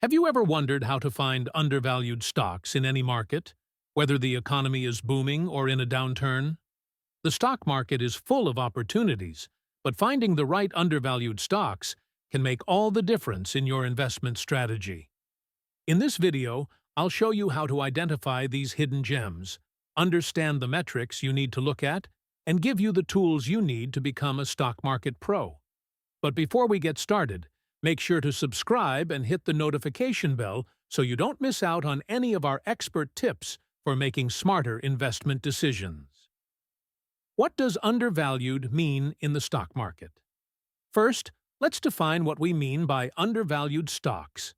Have you ever wondered how to find undervalued stocks in any market, whether the economy is booming or in a downturn? The stock market is full of opportunities, but finding the right undervalued stocks can make all the difference in your investment strategy. In this video, I'll show you how to identify these hidden gems, understand the metrics you need to look at, and give you the tools you need to become a stock market pro. But before we get started, make sure to subscribe and hit the notification bell so you don't miss out on any of our expert tips for making smarter investment decisions. What does undervalued mean in the stock market? First, let's define what we mean by undervalued stocks.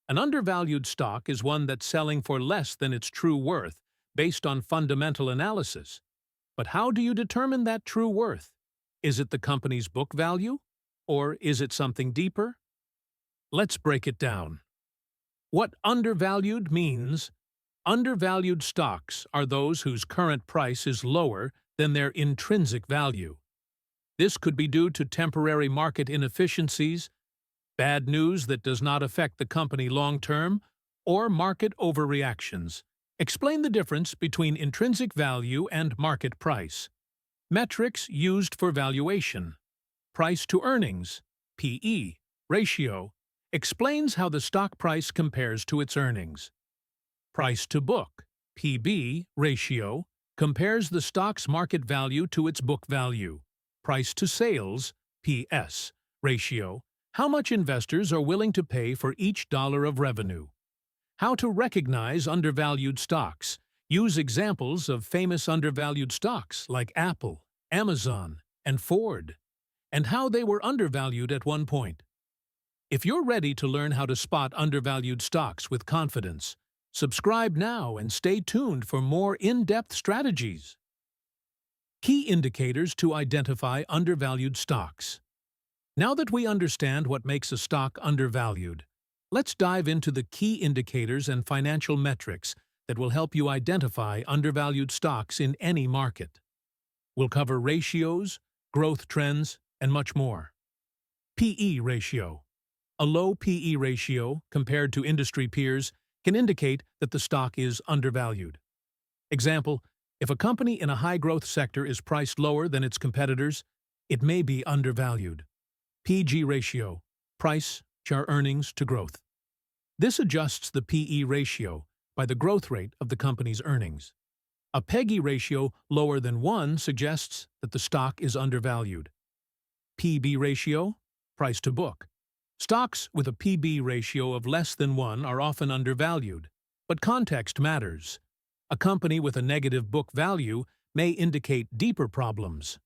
An undervalued stock is one that's selling for less than its true worth, based on fundamental analysis. But how do you determine that true worth? Is it the company's book value? Or is it something deeper? Let's break it down. What undervalued means: undervalued stocks are those whose current price is lower than their intrinsic value. This could be due to temporary market inefficiencies, bad news that does not affect the company long-term, or market overreactions. Explain the difference between intrinsic value and market price. Metrics used for valuation. Price to earnings, PE, ratio, explains how the stock price compares to its earnings. Price to book, PB, ratio, compares the stock's market value to its book value. Price to sales, PS, ratio, how much investors are willing to pay for each dollar of revenue. How to recognize undervalued stocks. Use examples of famous undervalued stocks like Apple, Amazon, and Ford, and how they were undervalued at one point. If you're ready to learn how to spot undervalued stocks with confidence, subscribe now and stay tuned for more in-depth strategies. Key indicators to identify undervalued stocks. Now that we understand what makes a stock undervalued, let's dive into the key indicators and financial metrics that will help you identify undervalued stocks in any market. We'll cover ratios, growth trends, and much more. PE ratio. A low PE ratio, compared to industry peers, can indicate that the stock is undervalued. Example, if a company in a high-growth sector is priced lower than its competitors, it may be undervalued. PG ratio, price/earnings to growth. This adjusts the PE ratio by the growth rate of the company's earnings. A PEGI ratio lower than 1 suggests that the stock is undervalued. PB ratio, price to book. Stocks with a PB ratio of less than 1 are often undervalued, but context matters. A company with a negative book value may indicate deeper problems.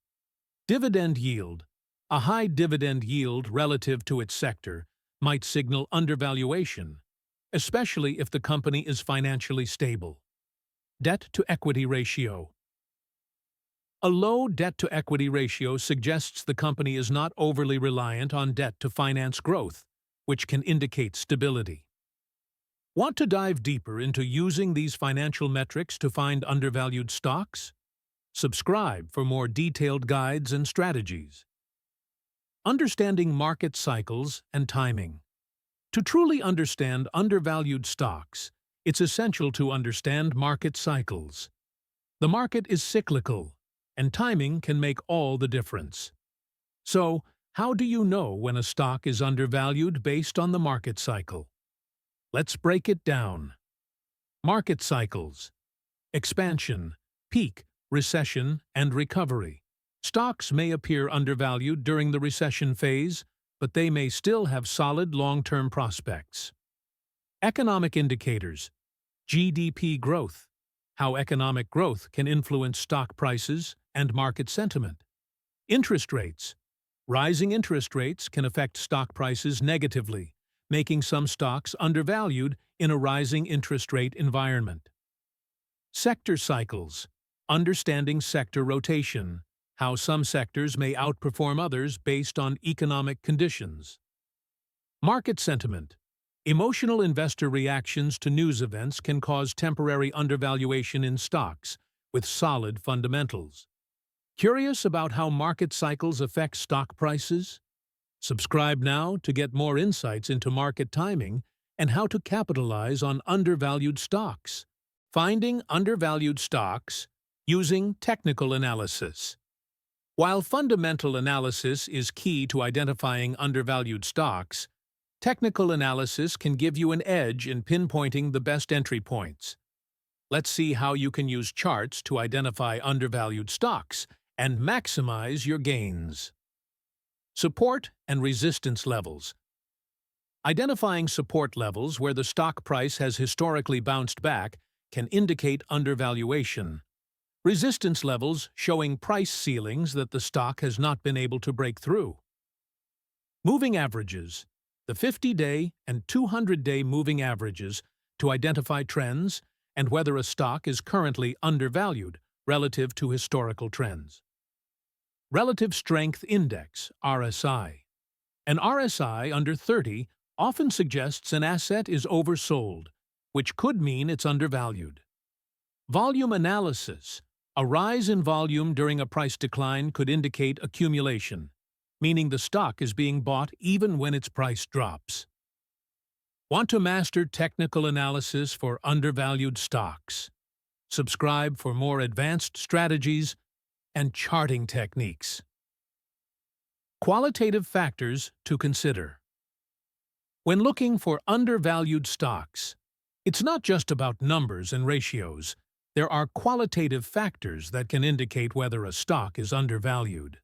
Dividend yield. A high dividend yield relative to its sector might signal undervaluation, especially if the company is financially stable. Debt-to-equity ratio. A low debt-to-equity ratio suggests the company is not overly reliant on debt to finance growth, which can indicate stability. Want to dive deeper into using these financial metrics to find undervalued stocks? Subscribe for more detailed guides and strategies. Understanding market cycles and timing. To truly understand undervalued stocks, it's essential to understand market cycles. The market is cyclical, and timing can make all the difference. So, how do you know when a stock is undervalued based on the market cycle? Let's break it down. Market cycles. Expansion, peak, recession, and recovery. Stocks may appear undervalued during the recession phase, but they may still have solid long-term prospects. Economic indicators. GDP growth. How economic growth can influence stock prices and market sentiment. Interest rates. Rising interest rates can affect stock prices negatively, making some stocks undervalued in a rising interest rate environment. Sector cycles. Understanding sector rotation. How some sectors may outperform others based on economic conditions. Market sentiment. Emotional investor reactions to news events can cause temporary undervaluation in stocks with solid fundamentals. Curious about how market cycles affect stock prices? Subscribe now to get more insights into market timing and how to capitalize on undervalued stocks. Finding undervalued stocks using technical analysis. While fundamental analysis is key to identifying undervalued stocks, technical analysis can give you an edge in pinpointing the best entry points. Let's see how you can use charts to identify undervalued stocks and maximize your gains. Support and resistance levels. Identifying support levels where the stock price has historically bounced back can indicate undervaluation. Resistance levels showing price ceilings that the stock has not been able to break through. Moving averages. The 50-day and 200-day moving averages to identify trends and whether a stock is currently undervalued relative to historical trends. Relative Strength Index, RSI. An RSI under 30 often suggests an asset is oversold, which could mean it's undervalued. Volume analysis. A rise in volume during a price decline could indicate accumulation, meaning the stock is being bought even when its price drops. Want to master technical analysis for undervalued stocks? Subscribe for more advanced strategies and charting techniques. Qualitative factors to consider. When looking for undervalued stocks, it's not just about numbers and ratios. There are qualitative factors that can indicate whether a stock is undervalued.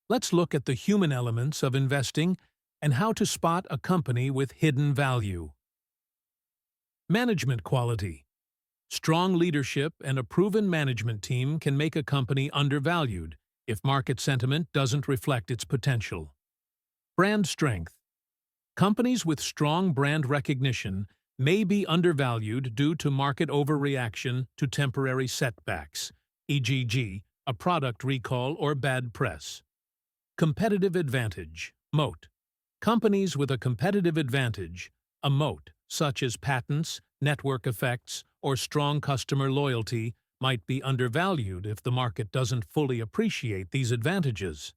Let's look at the human elements of investing and how to spot a company with hidden value. Management quality. Strong leadership and a proven management team can make a company undervalued if market sentiment doesn't reflect its potential. Brand strength. Companies with strong brand recognition may be undervalued due to market overreaction to temporary setbacks, e.g., a product recall or bad press. Competitive advantage, moat. Companies with a competitive advantage, a moat, such as patents, network effects, or strong customer loyalty, might be undervalued if the market doesn't fully appreciate these advantages.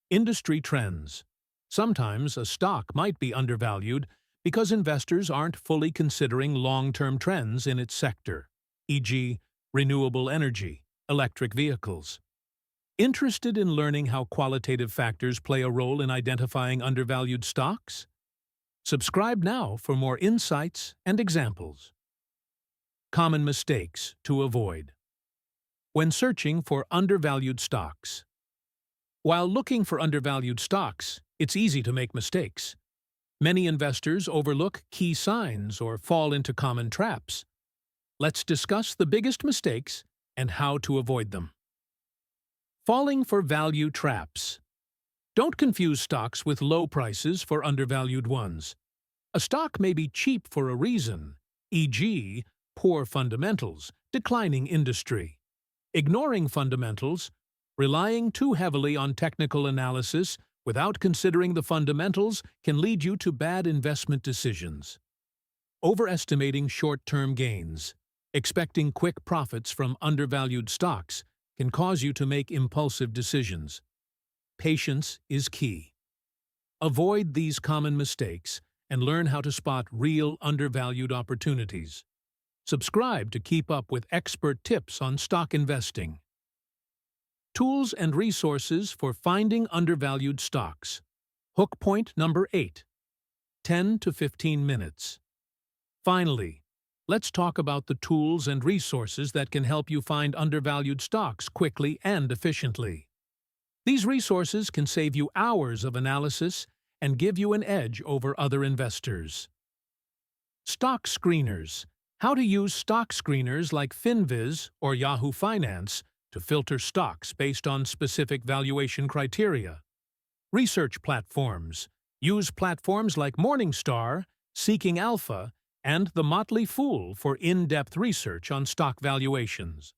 Industry trends. Sometimes a stock might be undervalued because investors aren't fully considering long-term trends in its sector, e.g., renewable energy, electric vehicles. Interested in learning how qualitative factors play a role in identifying undervalued stocks? Subscribe now for more insights and examples. Common mistakes to avoid. When searching for undervalued stocks. While looking for undervalued stocks, it's easy to make mistakes. Many investors overlook key signs or fall into common traps. Let's discuss the biggest mistakes and how to avoid them. Falling for value traps. Don't confuse stocks with low prices for undervalued ones. A stock may be cheap for a reason, e.g., poor fundamentals, declining industry. Ignoring fundamentals, relying too heavily on technical analysis without considering the fundamentals can lead you to bad investment decisions. Overestimating short-term gains. Expecting quick profits from undervalued stocks can cause you to make impulsive decisions. Patience is key. Avoid these common mistakes and learn how to spot real undervalued opportunities. Subscribe to keep up with expert tips on stock investing. Tools and resources for finding undervalued stocks. Hook point number 8. 10 to 15 minutes. Finally, let's talk about the tools and resources that can help you find undervalued stocks quickly and efficiently. These resources can save you hours of analysis and give you an edge over other investors. Stock screeners. How to use stock screeners like FinViz or Yahoo Finance to filter stocks based on specific valuation criteria. Research platforms. Use platforms like Morningstar, Seeking Alpha, and The Motley Fool for in-depth research on stock valuations.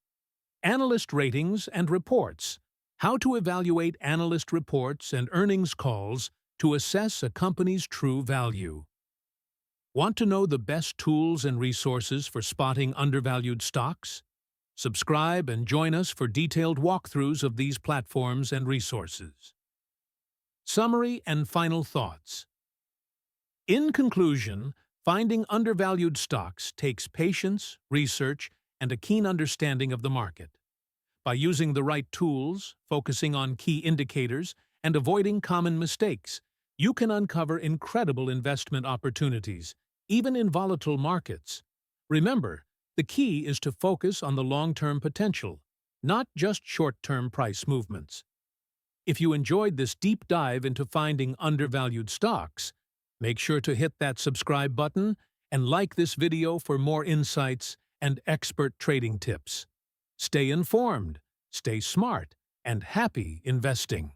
Analyst ratings and reports. How to evaluate analyst reports and earnings calls to assess a company's true value. Want to know the best tools and resources for spotting undervalued stocks? Subscribe and join us for detailed walkthroughs of these platforms and resources. Summary and final thoughts. In conclusion, Finding undervalued stocks takes patience, research, and a keen understanding of the market. By using the right tools, focusing on key indicators, and avoiding common mistakes, you can uncover incredible investment opportunities, even in volatile markets. Remember, the key is to focus on the long-term potential, not just short-term price movements. If you enjoyed this deep dive into finding undervalued stocks, make sure to hit that subscribe button and like this video for more insights and expert trading tips. Stay informed, stay smart, and happy investing.